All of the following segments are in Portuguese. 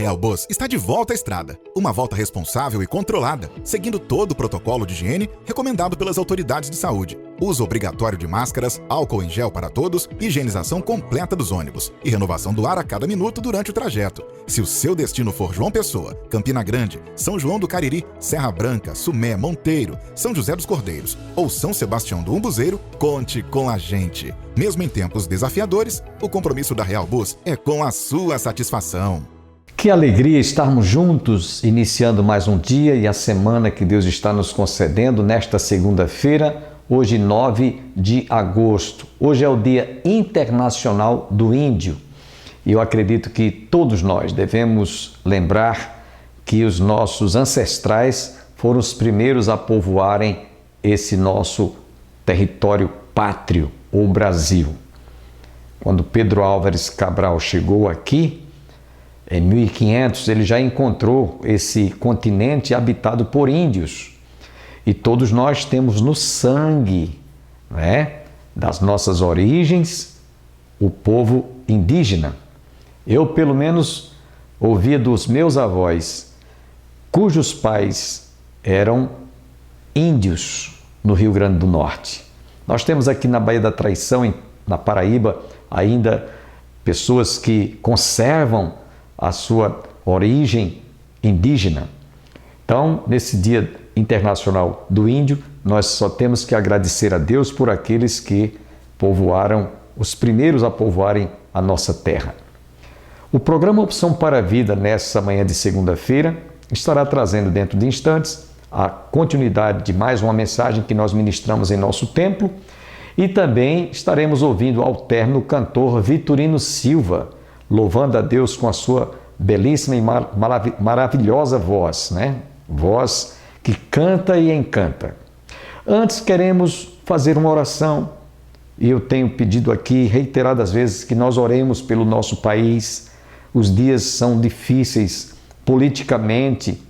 Real Bus está de volta à estrada. Uma volta responsável e controlada, seguindo todo o protocolo de higiene recomendado pelas autoridades de saúde. Uso obrigatório de máscaras, álcool em gel para todos, higienização completa dos ônibus e renovação do ar a cada minuto durante o trajeto. Se o seu destino for João Pessoa, Campina Grande, São João do Cariri, Serra Branca, Sumé, Monteiro, São José dos Cordeiros ou São Sebastião do Umbuzeiro, conte com a gente. Mesmo em tempos desafiadores, o compromisso da Real Bus é com a sua satisfação. Que alegria estarmos juntos, iniciando mais um dia e a semana que Deus está nos concedendo nesta segunda-feira, hoje 9 de agosto. Hoje é o Dia Internacional do Índio e eu acredito que todos nós devemos lembrar que os nossos ancestrais foram os primeiros a povoarem esse nosso território pátrio, o Brasil. Quando Pedro Álvares Cabral chegou aqui, em 1500, ele já encontrou esse continente habitado por índios. E todos nós temos no sangue, né, das nossas origens, o povo indígena. Eu, pelo menos, ouvia dos meus avós, cujos pais eram índios no Rio Grande do Norte. Nós temos aqui na Baía da Traição, na Paraíba, ainda pessoas que conservam a sua origem indígena. Então, nesse Dia Internacional do Índio, nós só temos que agradecer a Deus por aqueles que povoaram, os primeiros a povoarem a nossa terra. O programa Opção para a Vida, nessa manhã de segunda-feira, estará trazendo dentro de instantes a continuidade de mais uma mensagem que nós ministramos em nosso templo e também estaremos ouvindo ao término o cantor Vitorino Silva, louvando a Deus com a sua belíssima e maravilhosa voz, né? Voz que canta e encanta. Antes queremos fazer uma oração e eu tenho pedido aqui reiteradas vezes que nós oremos pelo nosso país. Os dias são difíceis politicamente,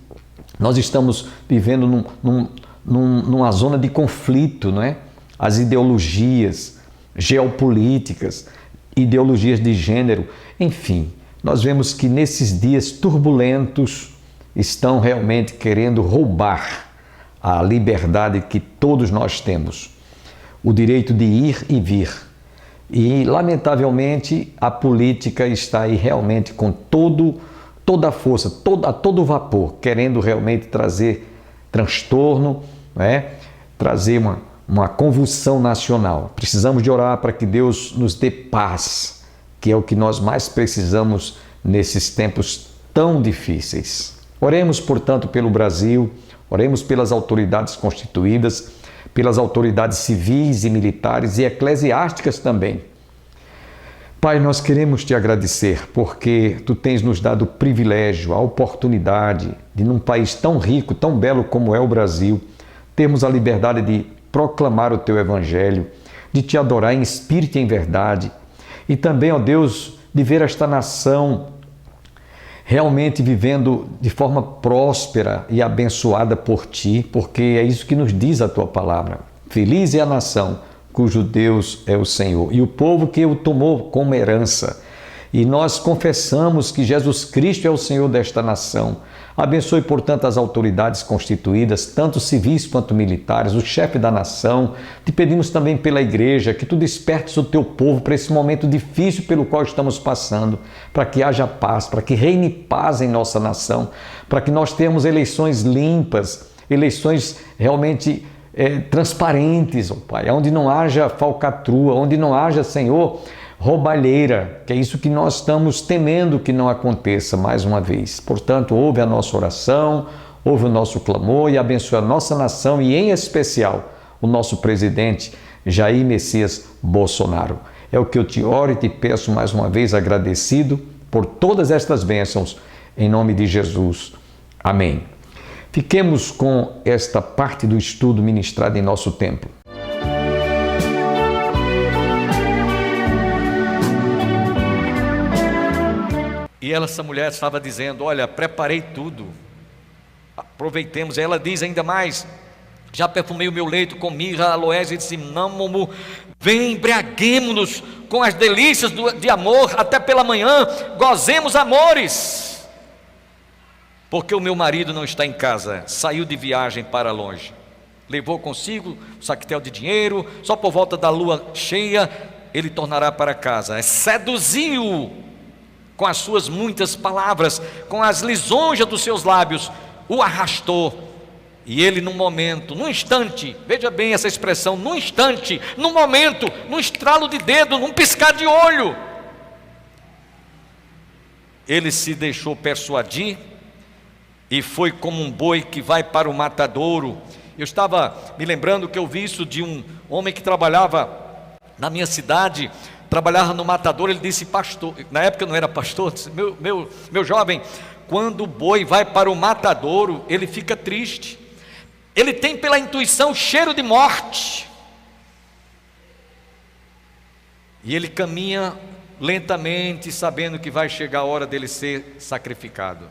nós estamos vivendo numa zona de conflito, não é? As ideologias geopolíticas, ideologias de gênero, enfim, nós vemos que nesses dias turbulentos estão realmente querendo roubar a liberdade que todos nós temos, o direito de ir e vir. E, lamentavelmente, a política está aí realmente com toda a força, a todo vapor, querendo realmente trazer transtorno, né? Trazer uma convulsão nacional. Precisamos de orar para que Deus nos dê paz, que é o que nós mais precisamos nesses tempos tão difíceis. Oremos, portanto, pelo Brasil, oremos pelas autoridades constituídas, pelas autoridades civis e militares e eclesiásticas também. Pai, nós queremos te agradecer porque tu tens nos dado o privilégio, a oportunidade de, num país tão rico, tão belo como é o Brasil, termos a liberdade de proclamar o teu evangelho, de te adorar em espírito e em verdade, e também, ó Deus, de ver esta nação realmente vivendo de forma próspera e abençoada por ti, porque é isso que nos diz a tua palavra. Feliz é a nação cujo Deus é o Senhor e o povo que o tomou como herança. E nós confessamos que Jesus Cristo é o Senhor desta nação. Abençoe, portanto, as autoridades constituídas, tanto civis quanto militares, o chefe da nação. Te pedimos também pela igreja que tu despertes o teu povo para esse momento difícil pelo qual estamos passando, para que haja paz, para que reine paz em nossa nação, para que nós tenhamos eleições limpas, eleições realmente transparentes, ó Pai, onde não haja falcatrua, onde não haja, Senhor, roubalheira, que é isso que nós estamos temendo que não aconteça mais uma vez. Portanto, ouve a nossa oração, ouve o nosso clamor e abençoe a nossa nação e, em especial, o nosso presidente Jair Messias Bolsonaro. É o que eu te oro e te peço mais uma vez, agradecido por todas estas bênçãos, em nome de Jesus. Amém. Fiquemos com esta parte do estudo ministrado em nosso templo. E essa mulher estava dizendo, olha, preparei tudo, aproveitemos. Ela diz ainda mais, já perfumei o meu leito com mirra, aloés e cinnamon, vem, embriaguemo-nos com as delícias de amor, até pela manhã, gozemos amores. porque o meu marido não está em casa, saiu de viagem para longe. Levou consigo um saquetel de dinheiro, só por volta da lua cheia ele tornará para casa. Seduziu com as suas muitas palavras, com as lisonjas dos seus lábios, o arrastou. E ele num momento, num instante, veja bem essa expressão, num instante, num momento, num estralo de dedo, num piscar de olho, ele se deixou persuadir e foi como um boi que vai para o matadouro. Eu estava me lembrando que eu vi isso de um homem que trabalhava na minha cidade, trabalhava no matadouro. Ele disse: pastor, na época eu não era pastor, disse, meu jovem, quando o boi vai para o matadouro, ele fica triste, ele tem pela intuição cheiro de morte, e ele caminha lentamente, sabendo que vai chegar a hora dele ser sacrificado.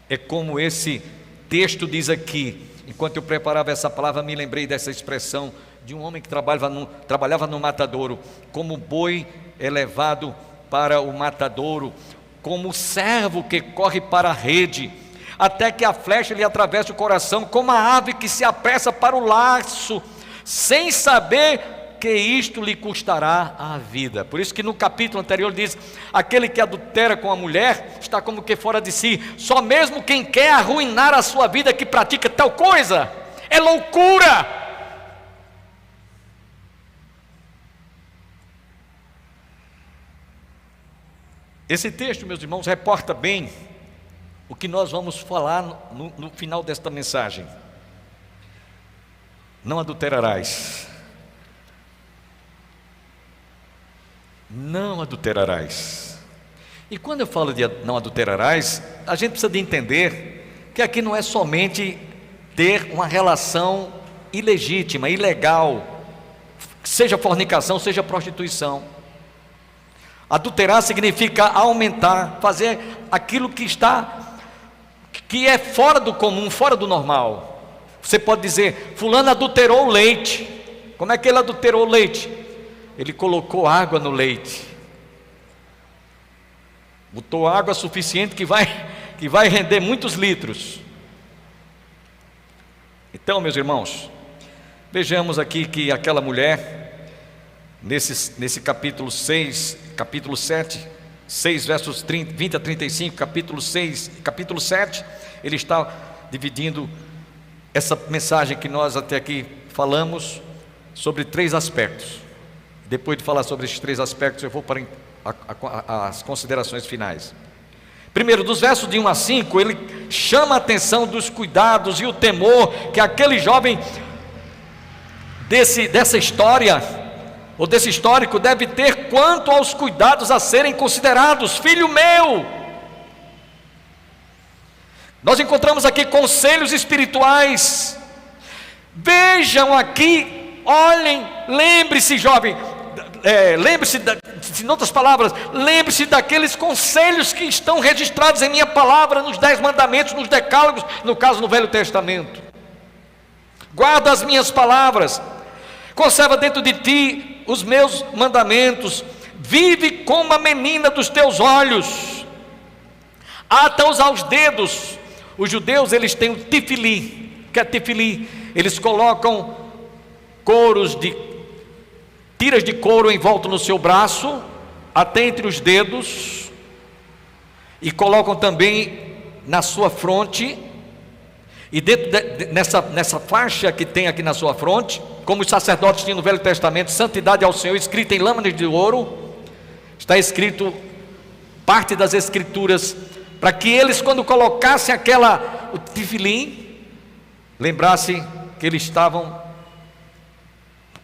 É como esse texto diz aqui. Enquanto eu preparava essa palavra, me lembrei dessa expressão de um homem que trabalhava no matadouro. Como o boi é levado para o matadouro, como o servo que corre para a rede, até que a flecha lhe atravesse o coração, como a ave que se apressa para o laço, sem saber que isto lhe custará a vida. Por isso que no capítulo anterior diz: aquele que adultera com a mulher está como que fora de si. Só mesmo quem quer arruinar a sua vida que pratica tal coisa, é loucura. Esse texto, meus irmãos, reporta bem o que nós vamos falar no final desta mensagem. Não adulterarás. Não adulterarás. E quando eu falo de não adulterarás, a gente precisa de entender que aqui não é somente ter uma relação ilegítima, ilegal, seja fornicação, seja prostituição. Adulterar significa aumentar, fazer aquilo que é fora do comum, fora do normal. Você pode dizer: fulano adulterou o leite. Como é que ele adulterou o leite? Ele colocou água no leite, botou água suficiente que vai render muitos litros. Então, meus irmãos, vejamos aqui que aquela mulher, nesse capítulo 6, capítulo 7, 6 versos 20 a 35, capítulo 6, capítulo 7, ele está dividindo essa mensagem que nós até aqui falamos sobre 3 aspectos. Depois de falar sobre esses 3 aspectos, eu vou para as considerações finais. Primeiro, dos versos de 1 a 5, ele chama a atenção dos cuidados e o temor que aquele jovem dessa história, ou desse histórico, deve ter quanto aos cuidados a serem considerados. Filho meu, nós encontramos aqui conselhos espirituais. Vejam aqui, olhem, lembre-se, jovem, lembre-se, em outras palavras, lembre-se daqueles conselhos que estão registrados em minha palavra, nos 10 mandamentos, nos decálogos, no caso no Velho Testamento. Guarda as minhas palavras, conserva dentro de ti os meus mandamentos, vive como a menina dos teus olhos, ata-os aos dedos. Os judeus, eles têm o tifili. Que é tifili? Eles colocam tiras de couro em volta no seu braço, até entre os dedos, e colocam também na sua fronte. E dentro nessa faixa que tem aqui na sua fronte, como os sacerdotes tinham no Velho Testamento, santidade ao Senhor, escrita em lâminas de ouro, está escrito parte das escrituras, para que eles, quando colocassem o tefilim, lembrassem que eles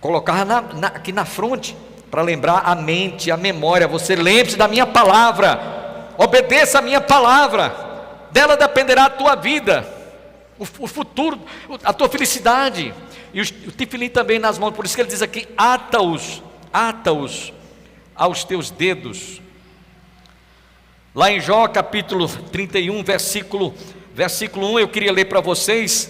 colocavam aqui na fronte, para lembrar a mente, a memória. Você lembre-se da minha palavra, obedeça a minha palavra, dela dependerá a tua vida, o futuro, a tua felicidade. E o tefilim também nas mãos. Por isso que ele diz aqui: ata-os aos teus dedos. Lá em Jó capítulo 31, versículo 1, eu queria ler para vocês,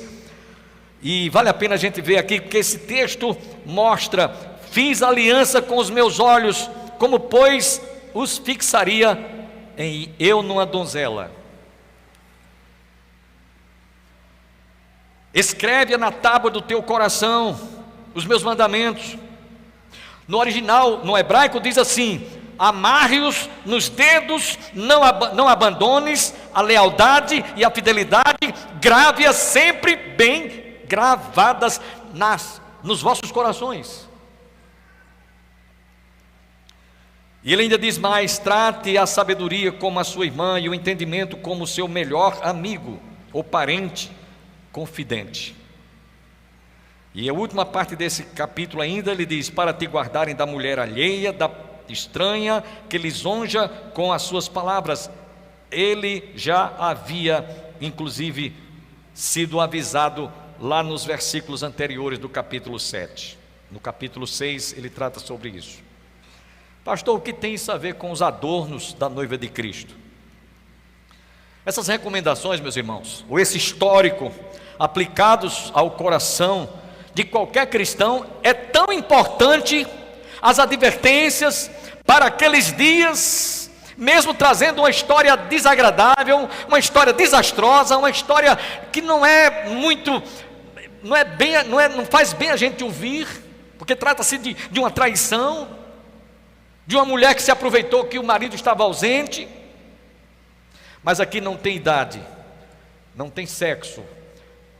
e vale a pena a gente ver aqui, porque esse texto mostra: fiz aliança com os meus olhos, como pois os fixaria em eu numa donzela. Escreve na tábua do teu coração os meus mandamentos. No original, no hebraico, diz assim: amarre-os nos dedos, não abandones a lealdade e a fidelidade, grave-as sempre bem gravadas nos vossos corações. E ele ainda diz mais: trate a sabedoria como a sua irmã e o entendimento como o seu melhor amigo ou parente confidente. E a última parte desse capítulo ainda ele diz: para te guardarem da mulher alheia, da estranha, que lisonja com as suas palavras. Ele já havia inclusive sido avisado lá nos versículos anteriores do capítulo 7. No capítulo 6 ele trata sobre isso. Pastor, o que tem isso a ver com os adornos da noiva de Cristo? Essas recomendações, meus irmãos, ou esse histórico aplicados ao coração de qualquer cristão, é tão importante, as advertências para aqueles dias, mesmo trazendo uma história desagradável, uma história desastrosa, uma história que não faz bem a gente ouvir, porque trata-se de uma traição, de uma mulher que se aproveitou que o marido estava ausente. Mas aqui não tem idade, não tem sexo,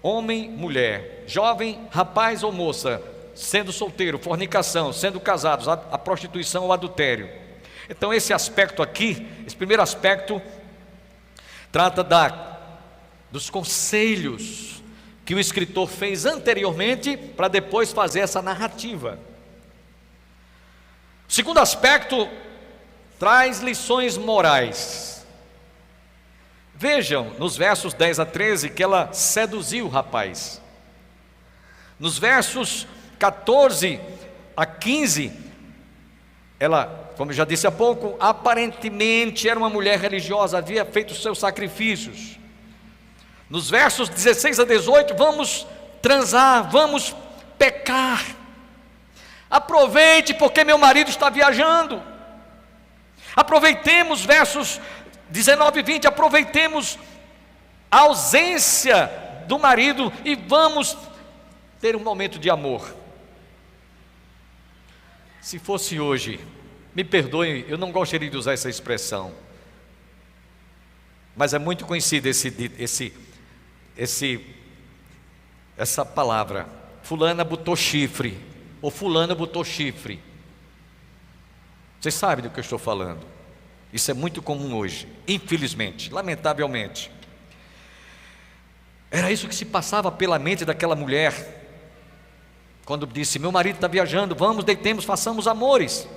homem, mulher, jovem, rapaz ou moça, sendo solteiro, fornicação, sendo casados, a prostituição ou adultério. Então esse aspecto aqui, esse primeiro aspecto, trata dos conselhos que o escritor fez anteriormente, para depois fazer essa narrativa. O segundo aspecto traz lições morais. Vejam, nos versos 10 a 13, que ela seduziu o rapaz. Nos versos 14 a 15, ela, como eu já disse há pouco, aparentemente era uma mulher religiosa, havia feito os seus sacrifícios. Nos versos 16 a 18, vamos transar, vamos pecar. Aproveite, porque meu marido está viajando. Aproveitemos versos 19 e 20, aproveitemos a ausência do marido e vamos ter um momento de amor. Se fosse hoje, me perdoem, eu não gostaria de usar essa expressão, mas é muito conhecida essa palavra: fulana botou chifre, ou fulana botou chifre. Vocês sabem do que eu estou falando. Isso é muito comum hoje, infelizmente, lamentavelmente. Era isso que se passava pela mente daquela mulher, quando disse: meu marido está viajando, vamos, deitemos, façamos amores.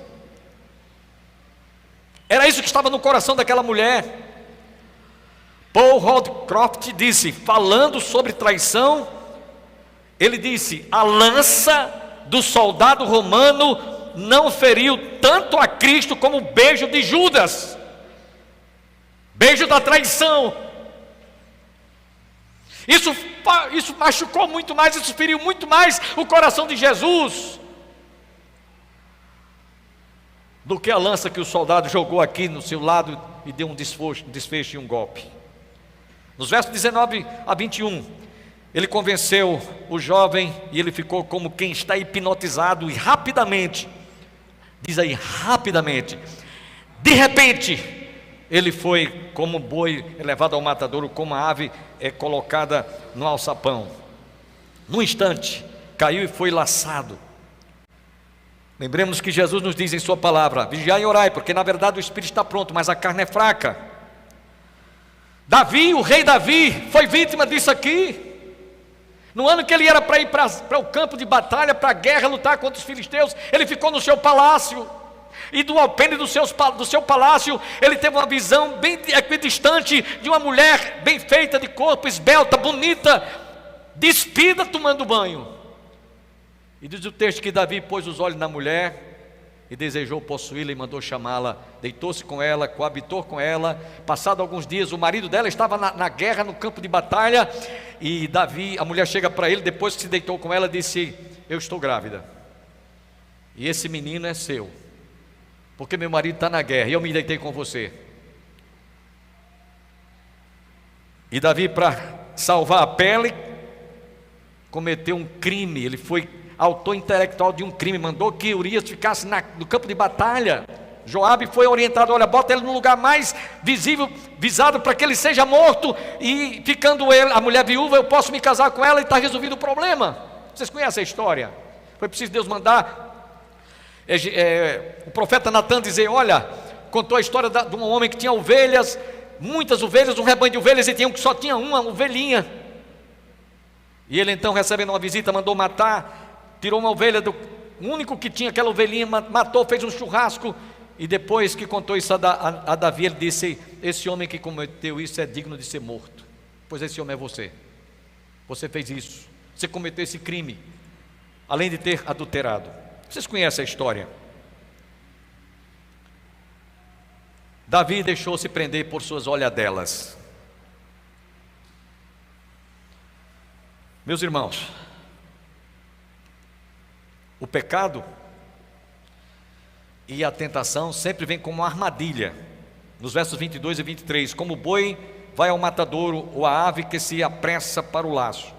Era isso que estava no coração daquela mulher. Paul Holdcroft disse, falando sobre traição, ele disse: a lança do soldado romano não feriu tanto a Cristo como o beijo de Judas, beijo da traição. Isso machucou muito mais, isso feriu muito mais o coração de Jesus do que a lança que o soldado jogou aqui no seu lado e deu um desfecho e um golpe. Nos versos 19 a 21, ele convenceu o jovem e ele ficou como quem está hipnotizado, e rapidamente, diz aí, rapidamente, de repente, ele foi como boi levado ao matadouro, como a ave é colocada no alçapão. Num instante, caiu e foi laçado. Lembremos que Jesus nos diz em sua palavra: vigiai e orai, porque na verdade o espírito está pronto, mas a carne é fraca. Davi, o rei Davi, foi vítima disso aqui. No ano que ele era para ir para o campo de batalha, para a guerra, lutar contra os filisteus, ele ficou no seu palácio. E do alpendre do seu palácio, ele teve uma visão bem equidistante de uma mulher bem feita, de corpo, esbelta, bonita, despida, tomando banho. E diz o texto que Davi pôs os olhos na mulher e desejou possuí-la e mandou chamá-la. Deitou-se com ela, coabitou com ela. Passado alguns dias, o marido dela estava na guerra, no campo de batalha, e Davi, a mulher chega para ele, depois que se deitou com ela, disse: eu estou grávida, e esse menino é seu, porque meu marido está na guerra e eu me deitei com você. E Davi, para salvar a pele, cometeu um crime, ele foi autor intelectual de um crime, mandou que Urias ficasse no campo de batalha. Joabe foi orientado: olha, bota ele no lugar mais visível, visado, para que ele seja morto, e ficando ele, a mulher viúva, eu posso me casar com ela e está resolvido o problema. Vocês conhecem a história? Foi preciso Deus mandar o profeta Natan dizer: olha, contou a história de um homem que tinha ovelhas, muitas ovelhas, um rebanho de ovelhas, e tinha um que só tinha uma ovelhinha. E ele então, recebendo uma visita, mandou matar, tirou uma ovelha, o único que tinha aquela ovelhinha, matou, fez um churrasco. E depois que contou isso a Davi, ele disse: esse homem que cometeu isso é digno de ser morto, pois esse homem é você. Você fez isso, você cometeu esse crime, além de ter adulterado. Vocês conhecem a história? Davi deixou-se prender por suas olhadelas. Meus irmãos, o pecado e a tentação sempre vem como uma armadilha. Nos versos 22 e 23, como o boi vai ao matadouro, ou a ave que se apressa para o laço.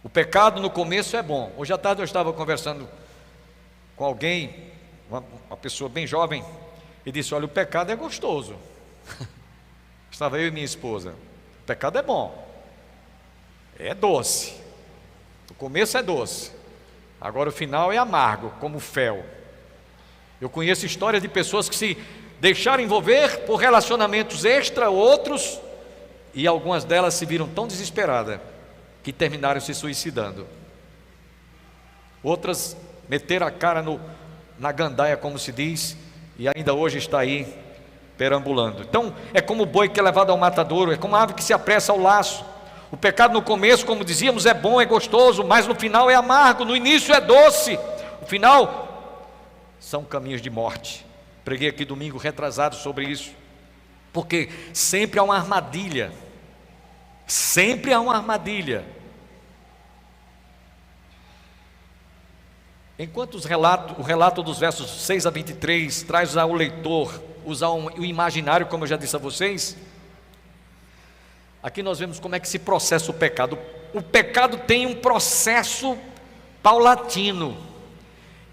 O pecado no começo é bom. Hoje à tarde eu estava conversando com alguém, uma pessoa bem jovem, e disse: olha, o pecado é gostoso. Estava eu e minha esposa. O pecado é bom, é doce. O começo é doce, agora o final é amargo, como fel. Eu conheço histórias de pessoas que se deixaram envolver por relacionamentos extra, outros, e algumas delas se viram tão desesperadas que terminaram se suicidando. Outras meteram a cara na gandaia, como se diz, e ainda hoje está aí perambulando. Então é como o boi que é levado ao matadouro, é como a ave que se apressa ao laço. O pecado no começo, como dizíamos, é bom, é gostoso, mas no final é amargo. No início é doce, o final são caminhos de morte. Preguei aqui domingo retrasado sobre isso, porque sempre há uma armadilha, sempre há uma armadilha. Enquanto o relato dos versos 6 a 23 traz ao leitor usar o imaginário, como eu já disse a vocês, aqui nós vemos como é que se processa o pecado. O pecado tem um processo paulatino.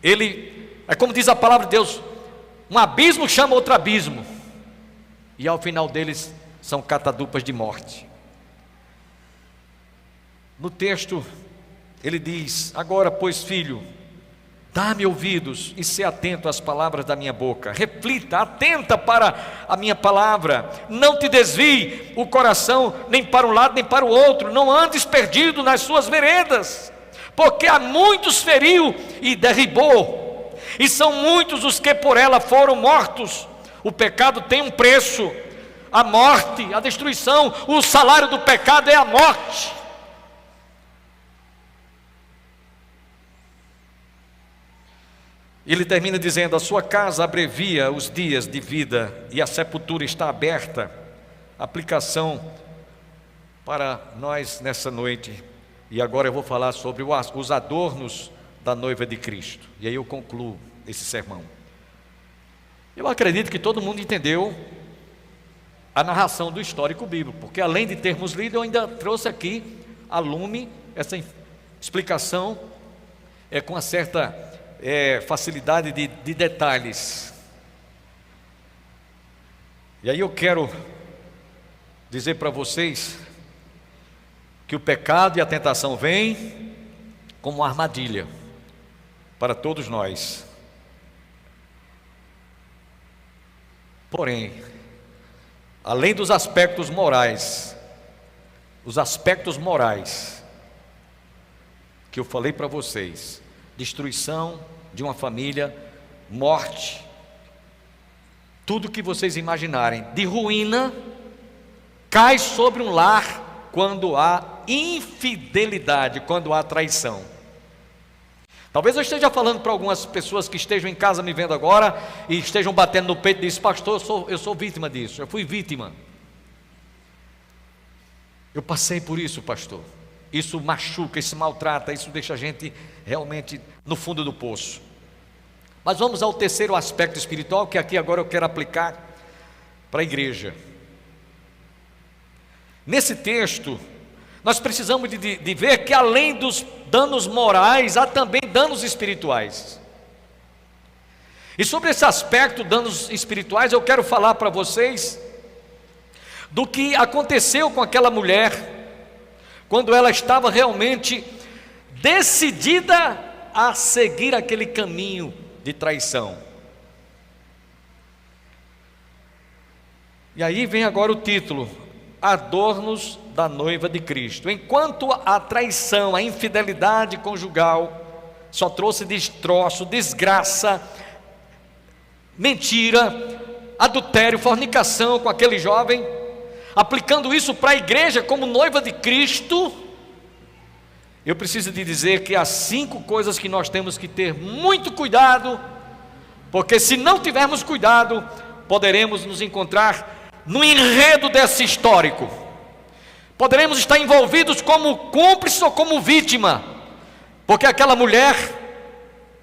Ele é como diz a palavra de Deus: um abismo chama outro abismo, e ao final deles são catadupas de morte. No texto ele diz: agora, pois, filho, dá-me ouvidos e se atento às palavras da minha boca. Reflita, atenta para a minha palavra. Não te desvie o coração nem para um lado nem para o outro. Não andes perdido nas suas veredas, porque a muitos feriu e derribou, e são muitos os que por ela foram mortos. O pecado tem um preço, a morte, a destruição. O salário do pecado é a morte. Ele termina dizendo: a sua casa abrevia os dias de vida, e a sepultura está aberta. Aplicação para nós nessa noite. E agora eu vou falar sobre os adornos da noiva de Cristo, e aí eu concluo esse sermão. Eu acredito que todo mundo entendeu a narração do histórico bíblico, porque além de termos lido, eu ainda trouxe aqui a lume essa explicação com uma certa facilidade de detalhes. E aí eu quero dizer para vocês que o pecado e a tentação vêm como uma armadilha para todos nós. Porém, além dos aspectos morais, os aspectos morais que eu falei para vocês, destruição de uma família, morte, tudo que vocês imaginarem de ruína, cai sobre um lar quando há infidelidade, quando há traição. Talvez eu esteja falando para algumas pessoas que estejam em casa me vendo agora e estejam batendo no peito e dizem: pastor, eu sou vítima disso, eu fui vítima, eu passei por isso, pastor. Isso machuca, isso maltrata, isso deixa a gente realmente no fundo do poço. Mas vamos ao terceiro aspecto espiritual, que aqui agora eu quero aplicar para a igreja. Nesse texto, Nós precisamos de ver que além dos danos morais, há também danos espirituais. E sobre esse aspecto, danos espirituais, eu quero falar para vocês do que aconteceu com aquela mulher, quando ela estava realmente decidida a seguir aquele caminho de traição. E aí vem agora o título: Adornos da noiva de Cristo. Enquanto a traição, a infidelidade conjugal só trouxe destroço, desgraça, mentira, adultério, fornicação com aquele jovem, aplicando isso para a igreja como noiva de Cristo, eu preciso de dizer que há 5 coisas que nós temos que ter muito cuidado, porque se não tivermos cuidado, poderemos nos encontrar no enredo desse histórico. Poderemos estar envolvidos como cúmplice ou como vítima, porque aquela mulher,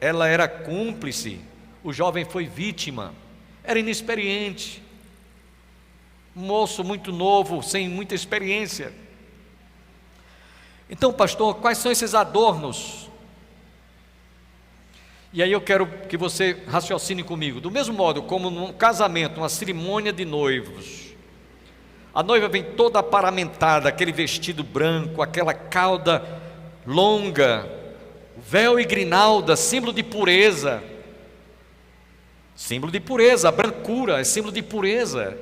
ela era cúmplice, o jovem foi vítima, era inexperiente, um moço muito novo, sem muita experiência. Então, pastor, quais são esses adornos? E aí eu quero que você raciocine comigo. Do mesmo modo como num casamento, uma cerimônia de noivos, a noiva vem toda aparamentada, aquele vestido branco, aquela cauda longa, véu e grinalda, símbolo de pureza. Símbolo de pureza, a brancura é símbolo de pureza.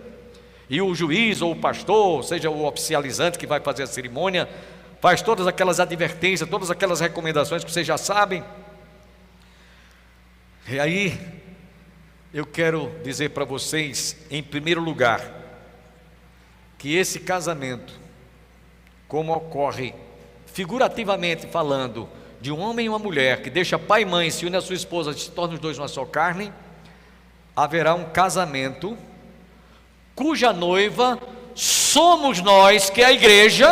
E o juiz ou o pastor, seja o oficializante que vai fazer a cerimônia, faz todas aquelas advertências, todas aquelas recomendações que vocês já sabem. E aí, eu quero dizer para vocês, em primeiro lugar, que esse casamento, como ocorre figurativamente falando, de um homem e uma mulher que deixa pai e mãe, se une a sua esposa, se tornam os dois uma só carne, haverá um casamento cuja noiva somos nós, que é a igreja,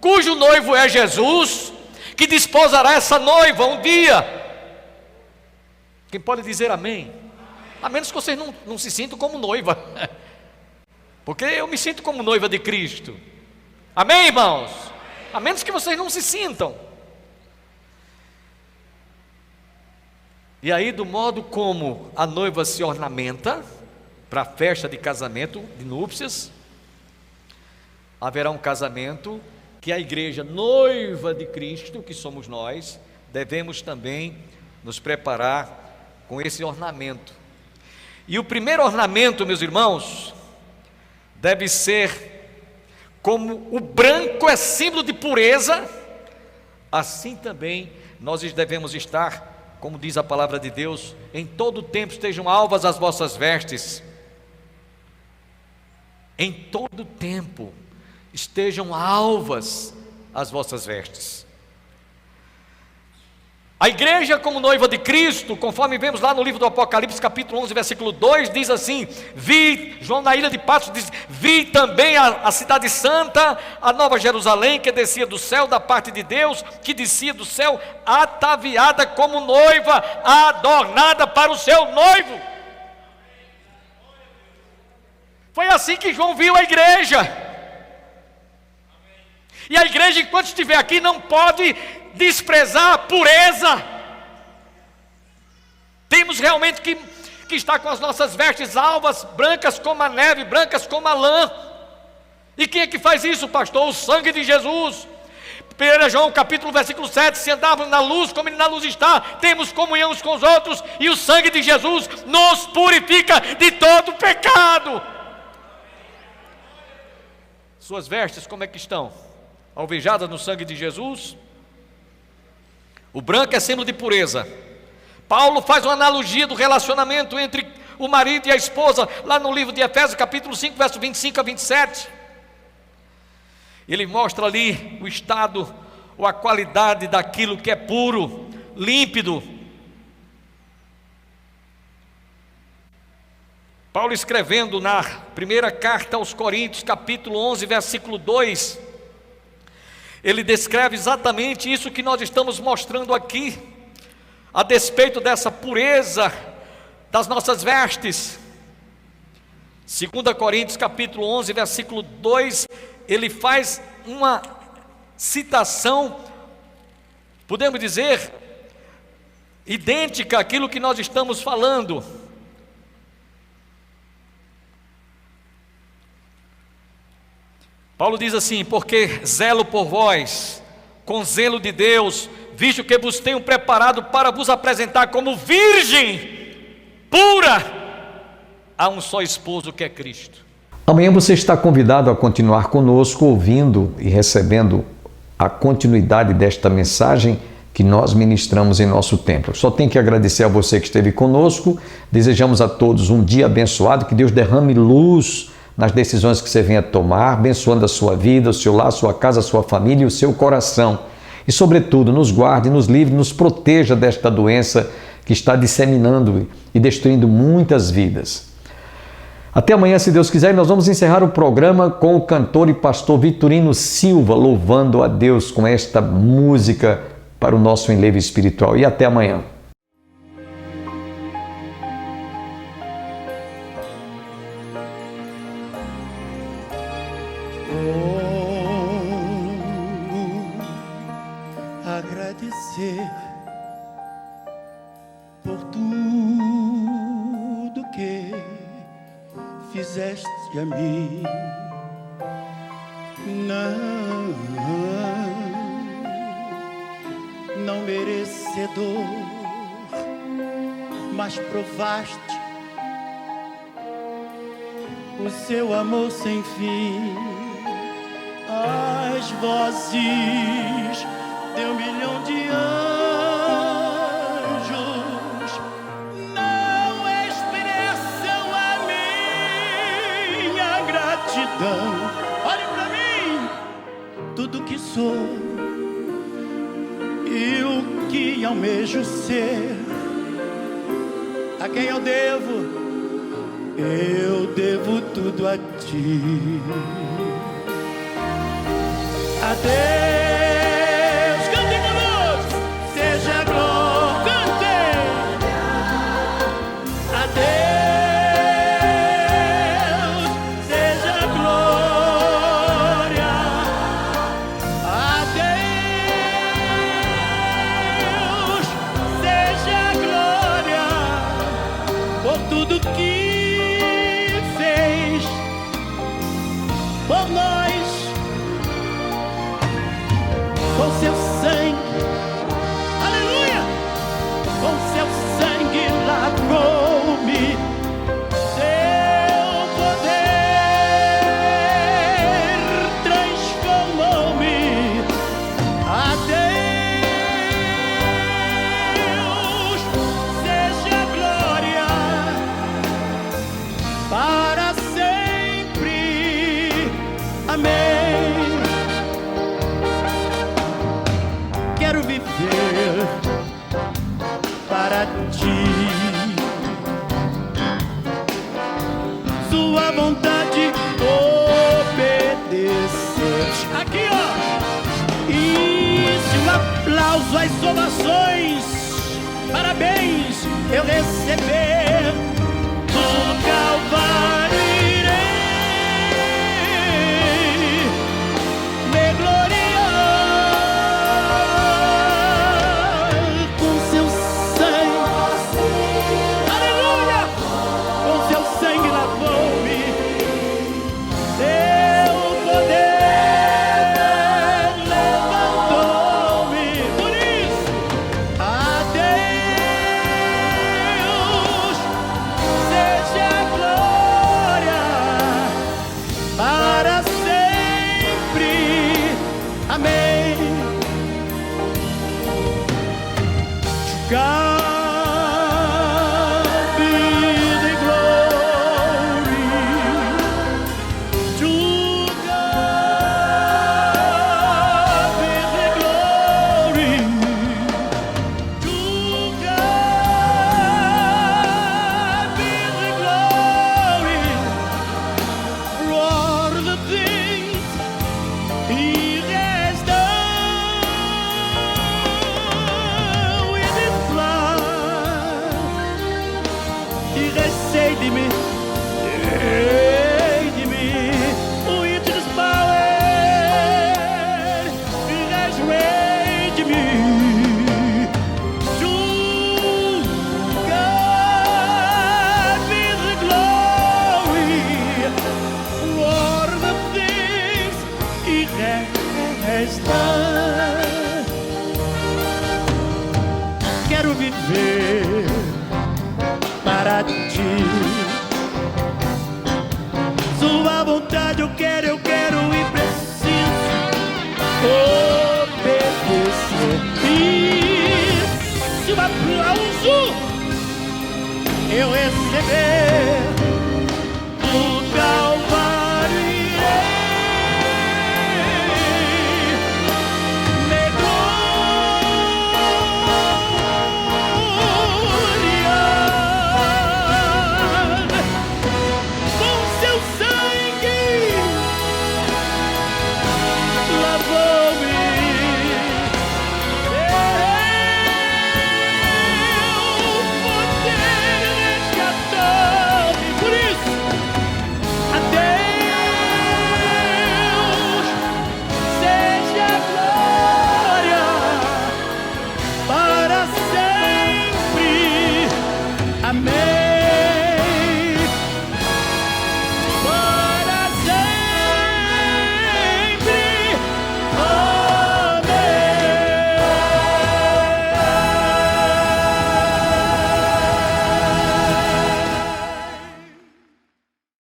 cujo noivo é Jesus, que desposará essa noiva um dia. Quem pode dizer amém? A menos que vocês não se sintam como noiva, porque eu me sinto como noiva de Cristo. Amém, irmãos? A menos que vocês não se sintam. E aí, do modo como a noiva se ornamenta para a festa de casamento, de núpcias, haverá um casamento que a igreja noiva de Cristo, que somos nós, devemos também nos preparar com esse ornamento. E o primeiro ornamento, meus irmãos, deve ser, como o branco é símbolo de pureza, assim também nós devemos estar, como diz a palavra de Deus, em todo tempo estejam alvas as vossas vestes. Em todo tempo estejam alvas as vossas vestes. A igreja como noiva de Cristo, conforme vemos lá no livro do Apocalipse, capítulo 11, versículo 2, diz assim: vi, João na ilha de Patmos diz, vi também a cidade santa, a nova Jerusalém, que descia do céu da parte de Deus, que descia do céu, ataviada como noiva, adornada para o seu noivo. Foi assim que João viu a igreja. E a igreja, enquanto estiver aqui, não pode desprezar a pureza. Temos realmente que estar com as nossas vestes alvas, brancas como a neve, brancas como a lã. E quem é que faz isso, pastor? O sangue de Jesus. 1 João capítulo versículo 7, se andarmos na luz como ele na luz está, temos comunhão uns com os outros, e o sangue de Jesus nos purifica de todo pecado. Suas vestes como é que estão? Alvejadas no sangue de Jesus? O branco é símbolo de pureza. Paulo faz uma analogia do relacionamento entre o marido e a esposa, lá no livro de Efésios, capítulo 5, verso 25 a 27. Ele mostra ali o estado, ou a qualidade daquilo que é puro, límpido. Paulo escrevendo na primeira carta aos Coríntios, capítulo 11, versículo 2, ele descreve exatamente isso que nós estamos mostrando aqui, a despeito dessa pureza das nossas vestes. 2 Coríntios capítulo 11, versículo 2, ele faz uma citação, podemos dizer, idêntica àquilo que nós estamos falando. Paulo diz assim: porque zelo por vós, com zelo de Deus, visto que vos tenho preparado para vos apresentar como virgem pura a um só esposo, que é Cristo. Amanhã você está convidado a continuar conosco, ouvindo e recebendo a continuidade desta mensagem que nós ministramos em nosso templo. Só tenho que agradecer a você que esteve conosco. Desejamos a todos um dia abençoado, que Deus derrame luz nas decisões que você venha tomar, abençoando a sua vida, o seu lar, a sua casa, a sua família e o seu coração. E, sobretudo, nos guarde, nos livre, nos proteja desta doença que está disseminando e destruindo muitas vidas. Até amanhã, se Deus quiser, nós vamos encerrar o programa com o cantor e pastor Vitorino Silva, louvando a Deus com esta música para o nosso enlevo espiritual. E até amanhã. Agradecer por tudo que fizeste a mim. Não merecedor, mas provaste o seu amor sem fim. As vozes de 1 milhão de anjos não expressam a minha gratidão. Olhe pra mim, tudo que sou e o que almejo ser, a quem eu devo tudo a ti. A Deus, cante conosco, seja glória, cante. A Deus, seja glória. A Deus, seja glória por tudo que fez por nós. Com seu sangue, aleluia, com seu sangue lavou-me, seu poder transformou-me. A Deus seja glória para sempre, amém. Quero viver para ti, sua vontade obedecer. Aqui, ó, isso, um aplauso, as ovações, parabéns eu receber do Calvário. Irei me gloriar com seu sangue, aleluia, com seu sangue lavou-me, seu poder levantou-me. Por isso, a Deus seja glória para sempre, amém. God be the glory, to God be the glory, to God be the glory for all the things He has done with His blood. estar. Quero viver para ti. Sua vontade eu quero e preciso obedecer. E se um aplauso eu receber,